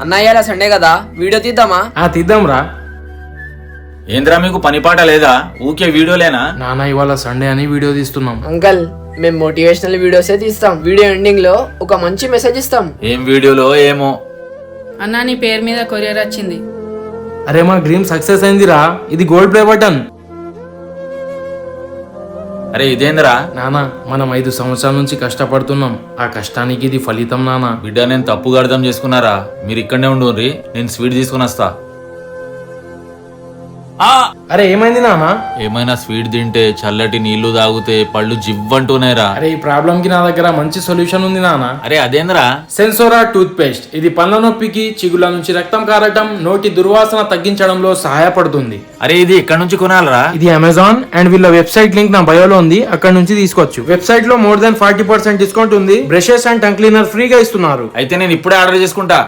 అన్న ఇయాల సండే కదా వీడియో తీద్దామా? తీద్దాం రా. ఏంద్రా మీకు పనిపాట లేదా? ఊకే వీడియోలేనా? నాన్న ఇవాళ సండే అని వీడియో తీస్తున్నాం. అంకల్ మేము మోటివేషనల్ వీడియోసే తీస్తాం. వీడియో ఎండింగ్ లో ఒక మంచి మెసేజ్ ఇస్తాం. ఏం వీడియోలో ఏమో. అన్నా నీ పేరు మీద కొరియర్ వచ్చింది. అరే మా డ్రీమ్ సక్సెస్ అయిందిరా, ఇది గోల్డ్ ప్లే బటన్. అరే ఇదేంద్రా? నాన్న మనం 5 సంవత్సరాల నుంచి కష్టపడుతున్నాం, ఆ కష్టానికి ఇది ఫలితం నాన్న. బిడ్డ నేను తప్పుగా అర్థం చేసుకున్నారా? మీరు ఇక్కడనే ఉండుర్రి, నేను స్వీట్ తీసుకుని వస్తా. అరే ఏమైంది నాన్న? ఏమైనా స్వీట్ తింటే చల్లటి నీళ్లు తాగితే పళ్ళు జివ్వంటూనేరా. అరే ఈ ప్రాబ్లం కి నా దగ్గర మంచి సొల్యూషన్ ఉంది నాన్న. అరే అదేంద్రా? సెన్సోరా టూత్ పేస్ట్. ఇది పళ్ళ నొప్పికి, చిగుళ్ళ నుంచి రక్తం కారటం, నోటి దుర్వాసన తగ్గించడంలో సహాయపడుతుంది. అరే ఇది ఎక్కడ నుంచి కొనాలరా? ఇది అమెజాన్ అండ్ వీళ్ళ వెబ్సైట్ లింక్ నా బయోలో ఉంది, అక్కడ నుంచి తీసుకోవచ్చు. వెబ్సైట్ లో మోర్ దెన్ 40% డిస్కౌంట్ ఉంది. బ్రషెస్ అండ్ టంగ్ క్లీనర్ ఫ్రీగా ఇస్తున్నారు. అయితే నేను ఇప్పుడే ఆర్డర్ చేసుకుంటా.